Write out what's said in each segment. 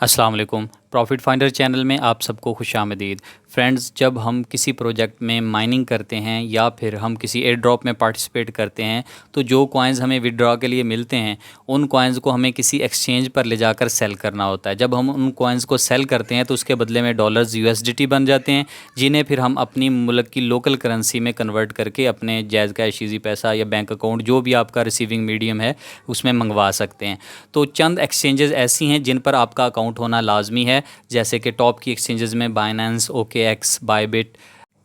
अस्सलाम वालेकुम। Profit finder channel में आप सबको खुशामदीद। फ्रेंड्स, जब हम किसी प्रोजेक्ट में माइनिंग करते हैं या फिर हम किसी एयर ड्रॉप में पार्टिसिपेट करते हैं तो जो कॉइन्स हमें विड्रॉ के लिए मिलते हैं उन कॉइन्स को हमें किसी एक्सचेंज पर ले जाकर सेल करना होता है। जब हम उन कॉइन्स को सेल करते हैं तो उसके बदले में डॉलर्स यूएसडीटी बन जाते हैं, जिन्हें फिर हम अपनी मुल्क की लोकल करेंसी में कन्वर्ट करके अपने जायज़ कैश ईज़ी पैसा या बैंक अकाउंट जो भी आपका रिसीविंग मीडियम है उसमें मंगवा सकते हैं। तो चंद एक्सचेंजेस ऐसी हैं जिन पर आपका अकाउंट होना लाजमी है, जैसे कि टॉप की एक्सचेंजेस में बाइनेंस, OKX, बायबिट,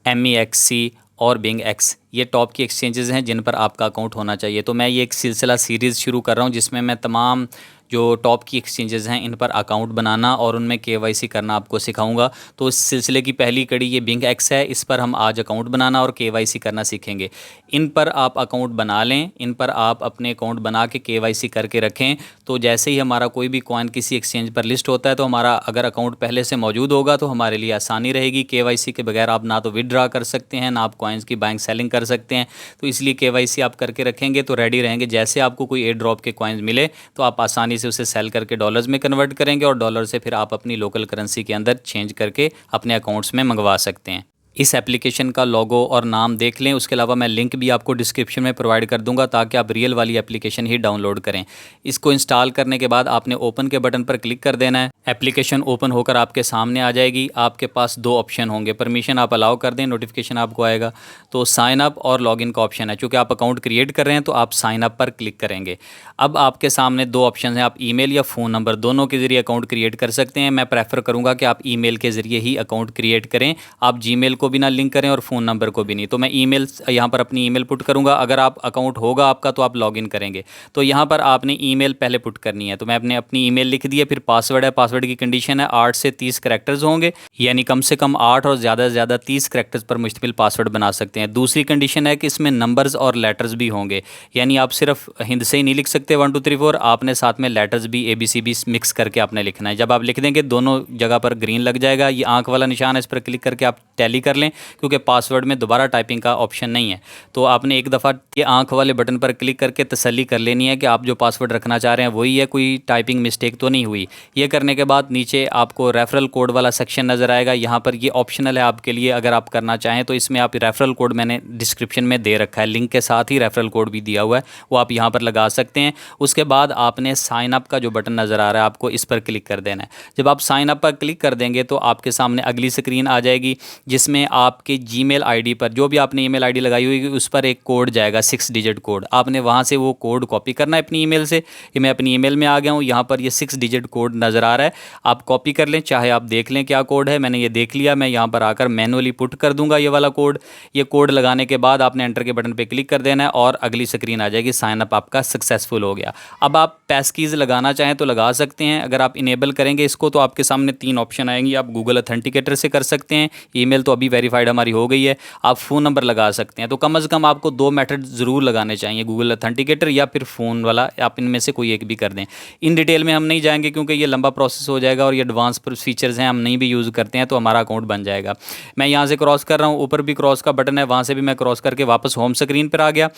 MEXC और बिंग एक्स। ये टॉप की एक्सचेंजेस हैं जिन पर आपका अकाउंट होना चाहिए। तो मैं ये एक सिलसिला सीरीज़ शुरू कर रहा हूँ जिसमें मैं तमाम जो टॉप की एक्सचेंजेस हैं इन पर अकाउंट बनाना और उनमें KYC करना आपको सिखाऊंगा। तो इस सिलसिले की पहली कड़ी ये बिंग एक्स है, इस पर हम आज अकाउंट बनाना और KYC करना सीखेंगे। इन पर आप अकाउंट बना लें, इन पर आप अपने अकाउंट बना के KYC करके रखें। तो जैसे ही हमारा कोई भी कॉइन किसी एक्सचेंज पर लिस्ट होता है तो हमारा अगर अकाउंट पहले से मौजूद होगा तो हमारे लिए आसानी रहेगी। KYC के बगैर आप ना तो विदड्रा कर सकते हैं, ना आप कॉइन्स की बाइंग सेलिंग कर सकते हैं। तो इसलिए KYC आप करके रखेंगे तो रेडी रहेंगे। जैसे आपको कोई एयर ड्रॉप के कॉइन्स मिले तो आप आसानी से उसे सेल करके डॉलर्स में कन्वर्ट करेंगे और डॉलर से फिर आप अपनी लोकल करेंसी के अंदर चेंज करके अपने अकाउंट्स में मंगवा सकते हैं। इस एप्लीकेशन का लोगो और नाम देख लें। उसके अलावा मैं लिंक भी आपको डिस्क्रिप्शन में प्रोवाइड कर दूंगा ताकि आप रियल वाली एप्लीकेशन ही डाउनलोड करें। इसको इंस्टॉल करने के बाद आपने ओपन के बटन पर क्लिक कर देना है। एप्लीकेशन ओपन होकर आपके सामने आ जाएगी। आपके पास दो ऑप्शन होंगे, परमिशन आप अलाउ कर दें, नोटिफिकेशन आपको आएगा। तो साइन अप और लॉगिन का ऑप्शन है। चूँकि आप अकाउंट क्रिएट कर रहे हैं तो आप साइन अप पर क्लिक करेंगे। अब आपके सामने दो ऑप्शन हैं, आप ईमेल या फ़ोन नंबर दोनों के ज़रिए अकाउंट क्रिएट कर सकते हैं। मैं प्रेफर करूँगा कि आप ईमेल के ज़रिए ही अकाउंट क्रिएट करें। आप जीमेल को भी ना लिंक करें और फ़ोन नंबर को भी नहीं। तो मैं ईमेल यहाँ पर अपनी ईमेल पुट करूँगा। अगर आप अकाउंट होगा आपका तो आप लॉगिन करेंगे। तो यहाँ पर आपने ईमेल पहले पुट करनी है। तो मैं अपनी ईमेल लिख दी है। फिर पासवर्ड है, पासवर्ड की कंडीशन है 8 से 30 करैक्टर्स होंगे, यानी कम से कम 8 और ज़्यादा से ज़्यादा 30 करैक्टर्स पर मुश्तमिल पासवर्ड बना सकते हैं। दूसरी कंडीशन है कि इसमें नंबर्स और लेटर्स भी होंगे, यानी आप सिर्फ हिंद से ही नहीं लिख सकते 1 2 3 4, आपने साथ में लेटर्स भी ABCB मिक्स करके आपने लिखना है। जब आप लिख देंगे दोनों जगह पर ग्रीन लग जाएगा। ये आंख वाला निशान है, इस पर क्लिक करके आप टैली कर लें क्योंकि पासवर्ड में दोबारा टाइपिंग का ऑप्शन नहीं है। तो आपने एक दफ़ा ये आंख वाले बटन पर क्लिक करके तसल्ली कर लेनी है कि आप जो पासवर्ड रखना चाह रहे हैं वही है, कोई टाइपिंग मिस्टेक तो नहीं हुई। ये करने के बाद नीचे आपको रेफरल कोड वाला सेक्शन नज़र आएगा। यहाँ पर ये ऑप्शनल है आपके लिए, अगर आप करना चाहें तो इसमें आप रेफरल कोड मैंने डिस्क्रिप्शन में दे रखा है, लिंक के साथ ही रेफरल कोड भी दिया हुआ है, वो आप यहाँ पर लगा सकते हैं। उसके बाद आपने साइन अप का जो बटन नज़र आ रहा है आपको इस पर क्लिक कर देना है। जब आप साइन अप पर क्लिक कर देंगे तो आपके सामने अगली स्क्रीन आ जाएगी जिसमें आपके जीमेल आईडी पर जो भी आपने ईमेल आईडी लगाई हुई उस पर एक कोड जाएगा, 6 डिजिट कोड। आपने वहाँ से वो कोड कॉपी करना है अपनी ईमेल से। ये मैं अपनी ईमेल में आ गया हूँ, यहाँ पर ये 6 डिजिट कोड नज़र आ रहा है, आप कॉपी कर लें, चाहे आप देख लें क्या कोड है। मैंने ये देख लिया, मैं यहाँ पर आकर मैनुअली पुट कर दूँगा ये वाला कोड। ये कोड लगाने के बाद आपने एंटर के बटन पर क्लिक कर देना है और अगली स्क्रीन आ जाएगी, साइन अप आपका सक्सेसफुल हो गया। अब आप पैसकीज़ लगाना चाहें तो लगा सकते हैं। अगर आप इनेबल करेंगे इसको तो आपके सामने 3 ऑप्शन आएंगी। आप गूगल ऑथेंटिकेटर से कर सकते हैं, ईमेल तो अभी वेरीफाइड हमारी हो गई है। आप फ़ोन नंबर लगा सकते हैं। तो कम से कम आपको 2 मेथड ज़रूर लगाने चाहिए, गूगल ऑथेंटिकेटर या फिर फ़ोन वाला, आप इनमें से कोई एक भी कर दें। इन डिटेल में हम नहीं जाएंगे क्योंकि ये लंबा प्रोसेस हो जाएगा और ये एडवांस फीचर्स हैं, हम नहीं भी यूज़ करते हैं तो हमारा अकाउंट बन जाएगा। मैं यहाँ से क्रॉस कर रहा हूँ, ऊपर भी क्रॉस का बटन है, वहाँ से भी मैं क्रॉस करके वापस होम स्क्रीन पर आ गया।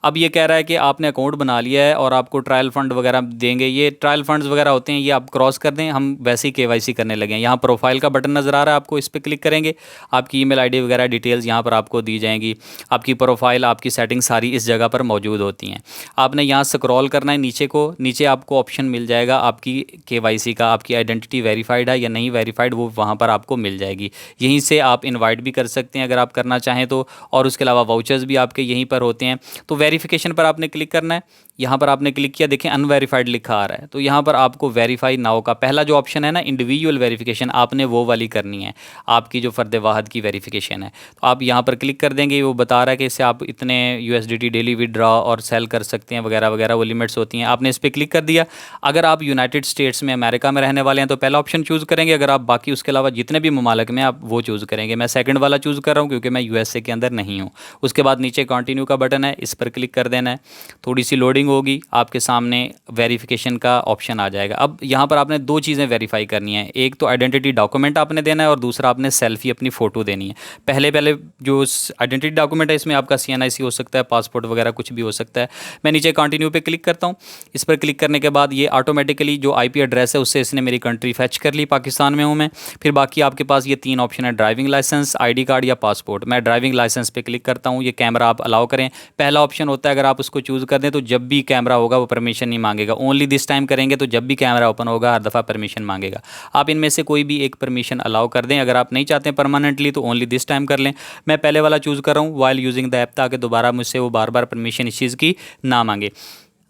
अब ये कह रहा है कि आपने अकाउंट बना लिया है और आपको ट्रायल फंड वगैरह देंगे। ये ट्रायल फंड्स वगैरह होते हैं, ये आप क्रॉस कर दें, हम वैसे ही KYC करने लगे हैं। यहाँ प्रोफाइल का बटन नज़र आ रहा है आपको, इस पर क्लिक करेंगे, आपकी ईमेल आईडी वगैरह डिटेल्स यहाँ पर आपको दी जाएंगी। आपकी प्रोफाइल, आपकी सेटिंग सारी इस जगह पर मौजूद होती हैं। आपने यहाँ स्क्रॉल करना है नीचे को, नीचे आपको ऑप्शन मिल जाएगा आपकी KYC का, आपकी आइडेंटिटी वेरीफाइड है या नहीं वेरीफाइड, वो वहाँ पर आपको मिल जाएगी। यहीं से आप इनवाइट भी कर सकते हैं अगर आप करना चाहें तो, और उसके अलावा वाउचर्स भी आपके यहीं पर होते हैं। तो वेरिफिकेशन पर आपने क्लिक करना है। यहाँ पर आपने क्लिक किया, देखें अनवेरीफाइड लिखा आ रहा है, तो यहाँ पर आपको वेरीफाई नाउ का पहला जो ऑप्शन है ना, इंडिविजुअल वेरिफिकेशन, आपने वो वाली करनी है, आपकी जो फ़र्द वाहद की वेरिफिकेशन है। तो आप यहाँ पर क्लिक कर देंगे, वो बता रहा है कि इससे आप इतने USDT डेली विड्रॉ और सेल कर सकते हैं वगैरह वगैरह, वो लिमिट्स होती हैं। आपने इस पर क्लिक कर दिया। अगर आप यूनाइटेड स्टेट्स में, अमेरिका में रहने वाले हैं तो पहला ऑप्शन चूज़ करेंगे। अगर आप बाकी उसके अलावा जितने भी ममालिक में आप वो चूज़ करेंगे। मैं सेकंड वाला चूज़ कर रहा हूँ क्योंकि मैं USA के अंदर नहीं हूँ। उसके बाद नीचे कंटिन्यू का बटन है, इस पर क्लिक कर देना है। थोड़ी सी लोडिंग होगी, आपके सामने वेरिफिकेशन का ऑप्शन आ जाएगा। अब यहाँ पर आपने 2 चीज़ें वेरीफाई करनी है, एक तो आइडेंटिटी डॉक्यूमेंट आपने देना है और दूसरा आपने सेल्फी अपनी फ़ोटो देनी लेनी है। पहले पहले जो आइडेंटिटी डॉक्यूमेंट है इसमें आपका CNIC हो सकता है, पासपोर्ट वगैरह कुछ भी हो सकता है। मैं नीचे कंटिन्यू पे क्लिक करता हूँ। इस पर क्लिक करने के बाद ये ऑटोमेटिकली जो IP एड्रेस है उससे इसने मेरी कंट्री फैच कर ली, पाकिस्तान में हूँ मैं। फिर बाकी आपके पास ये 3 ऑप्शन है, ड्राइविंग लाइसेंस, ID कार्ड या पासपोर्ट। मैं ड्राइविंग लाइसेंस पे क्लिक करता हूँ। ये कैमरा आप अलाउ करें, पहला ऑप्शन होता है, अगर आप उसको चूज़ कर दें तो जब भी कैमरा होगा वो परमिशन नहीं मांगेगा। ओनली दिस टाइम करेंगे तो जब भी कैमरा ओपन होगा हर दफ़ा परमिशन मांगेगा। आप इनमें से कोई भी एक परमिशन अलाउ कर दें। अगर आप नहीं चाहते हैं परमानेंटली तो ओनली दिस टाइम कर लें। मैं पहले वाला चूज़ कर रहा हूँ, वाइल यूजिंग द ऐप, ताकि दोबारा मुझसे वो बार बार परमिशन इस चीज़ की ना मांगे।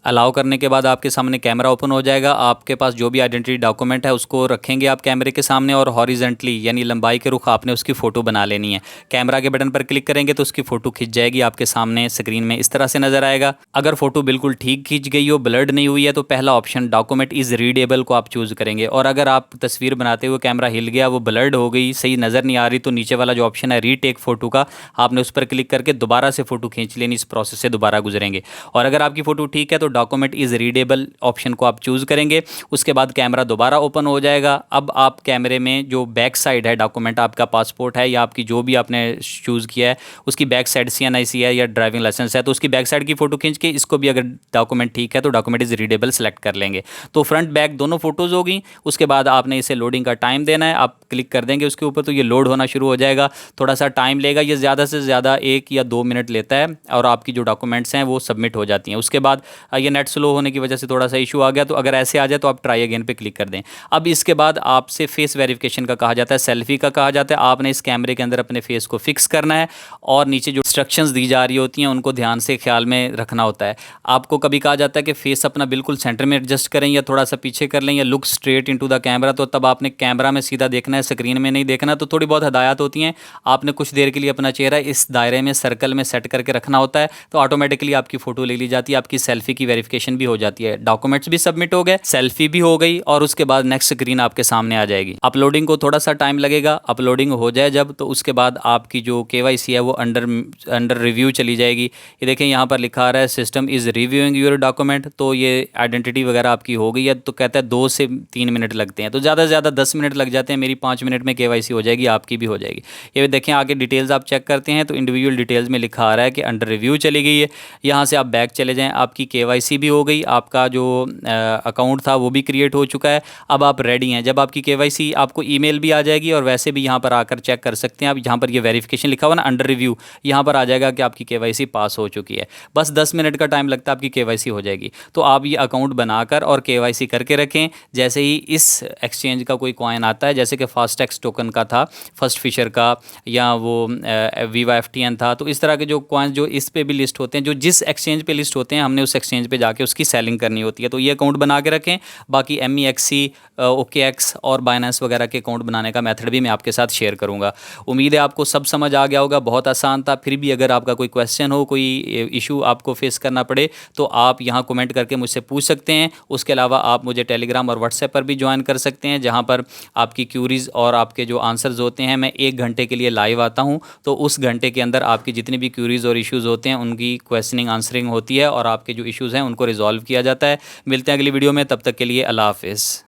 अलाउ करने के बाद आपके सामने कैमरा ओपन हो जाएगा। आपके पास जो भी आइडेंटिटी डॉक्यूमेंट है उसको रखेंगे आप कैमरे के सामने, और हॉरिजेंटली यानी लंबाई के रुख आपने उसकी फ़ोटो बना लेनी है। कैमरा के बटन पर क्लिक करेंगे तो उसकी फ़ोटो खिंच जाएगी, आपके सामने स्क्रीन में इस तरह से नज़र आएगा। अगर फ़ोटो बिल्कुल ठीक खींच गई हो, ब्लर्ड नहीं हुई है, तो पहला ऑप्शन डॉक्यूमेंट इज़ रीडेबल को आप चूज़ करेंगे। और अगर आप तस्वीर बनाते हुए कैमरा हिल गया, वो ब्लर्ड हो गई, सही नज़र नहीं आ रही, तो नीचे वाला जो ऑप्शन है रीटेक फ़ोटो का, आपने उस पर क्लिक करके दोबारा से फ़ोटो खींच लेनी। इस प्रोसेस से दोबारा गुजरेंगे। और अगर आपकी फ़ोटो ठीक है तो डॉक्यूमेंट इज़ रीडेबल ऑप्शन को आप चूज़ करेंगे। उसके बाद कैमरा दोबारा ओपन हो जाएगा। अब आप कैमरे में जो बैक साइड है डॉक्यूमेंट, आपका पासपोर्ट है या आपकी जो भी आपने चूज़ किया है उसकी बैक साइड CNIC है या ड्राइविंग लाइसेंस है, तो उसकी बैक साइड की फ़ोटो खींच के इसको भी, अगर डॉक्यूमेंट ठीक है तो डॉक्यूमेंट इज़ रीडेबल सेलेक्ट कर लेंगे। तो फ्रंट बैक दोनों फ़ोटोज़ होगी। उसके बाद आपने इसे लोडिंग का टाइम देना है। आप क्लिक कर देंगे उसके ऊपर तो ये लोड होना शुरू हो जाएगा। थोड़ा सा टाइम लेगा, ये ज़्यादा से ज़्यादा 1 या 2 मिनट लेता है, और आपकी जो डॉक्यूमेंट्स हैं वो सबमिट हो जाती हैं। उसके बाद ये नेट स्लो होने की वजह से थोड़ा सा इशू आ गया, तो अगर ऐसे आ जाए तो आप ट्राई अगेन पे क्लिक कर दें। अब इसके बाद आपसे फेस वेरिफिकेशन का कहा जाता है, सेल्फी का कहा जाता है। आपने इस कैमरे के अंदर अपने फेस को फिक्स करना है, और नीचे जो इंस्ट्रक्शंस दी जा रही होती हैं उनको ध्यान से ख्याल में रखना होता है। आपको कभी कहा जाता है कि फेस अपना बिल्कुल सेंटर में एडजस्ट करें या थोड़ा सा पीछे कर लें, या look straight into the camera, तो तब आपने कैमरा में सीधा देखना है, स्क्रीन में नहीं देखना। तो थोड़ी बहुत हदायत होती हैं। आपने कुछ देर के लिए अपना चेहरा इस दायरे में, सर्कल में सेट करके रखना होता है, तो ऑटोमेटिकली आपकी फ़ोटो ले ली जाती है, आपकी सेल्फी की वेरिफिकेशन भी हो जाती है। डॉक्यूमेंट्स भी सबमिट हो गए, सेल्फी भी हो गई, और उसके बाद नेक्स्ट स्क्रीन आपके सामने आ जाएगी। अपलोडिंग को थोड़ा सा टाइम लगेगा। अपलोडिंग हो जाए जब, तो उसके बाद आपकी जो KYC है वो अंडर रिव्यू चली जाएगी। ये देखें यहाँ पर लिखा आ रहा है system is reviewing your document. तो ये आइडेंटिटी वगैरह आपकी हो गई है, तो कहता है 2 से 3 मिनट लगते हैं, तो ज़्यादा से ज़्यादा 10 मिनट लग जाते हैं। मेरी 5 मिनट में KYC हो जाएगी, आपकी भी हो जाएगी। ये देखें आगे डिटेल्स आप चेक करते हैं तो इंडिविजुअल डिटेल्स में लिखा आ रहा है कि अंडर रिव्यू चली गई है। यहाँ से आप बैक चले जाएँ, आपकी KYC भी हो गई, आपका जो अकाउंट था वो भी क्रिएट हो चुका है। अब आप रेडी हैं। जब आपकी KYC, आपको ईमेल भी आ जाएगी, और वैसे भी यहाँ पर आकर चेक कर सकते हैं आप। यहाँ पर ये वेरिफिकेशन लिखा हुआ ना, अंडर रिव्यू, यहाँ पर आ जाएगा कि आपकी KYC पास हो चुकी है। बस 10 मिनट का टाइम लगता है, आपकी KYC हो जाएगी। तो आप ये अकाउंट बनाकर और KYC करके रखें। जैसे ही इस एक्सचेंज का कोई कॉइन आता है, जैसे कि फास्टैक्स टोकन का था, फर्स्ट फिशर का, या वो Viva FTN था, तो इस तरह के जो कॉइन जो इस पे भी लिस्ट होते हैं, जो जिस एक्सचेंज पे लिस्ट होते हैं, हमने उस एक्सचेंज पे जाके उसकी सेलिंग करनी होती है। तो ये अकाउंट बना के रखें। बाकी MEXC, OKX और बाइनेंस वगैरह के अकाउंट बनाने का मेथड भी मैं आपके साथ शेयर करूंगा। उम्मीद है आपको सब समझ आ गया होगा, बहुत आसान था। फिर भी अगर आपका कोई क्वेश्चन हो, कोई इशू आपको फेस करना पड़े, तो आप यहाँ कमेंट करके मुझसे पूछ सकते हैं। उसके अलावा आप मुझे टेलीग्राम और व्हाट्सएप पर भी ज्वाइन कर सकते हैं, जहाँ पर आपकी क्यूरीज़ और आपके जो आंसर्स होते हैं, मैं 1 घंटे के लिए लाइव आता हूँ। तो उस घंटे के अंदर आपकी जितनी भी क्यूरीज़ और इश्यूज़ होते हैं उनकी क्वेश्चनिंग आंसरिंग होती है, और आपके जो इश्यूज़ हैं उनको रिजॉल्व किया जाता है। मिलते हैं अगली वीडियो में, तब तक के लिए अल्लाह हाफ़िज़।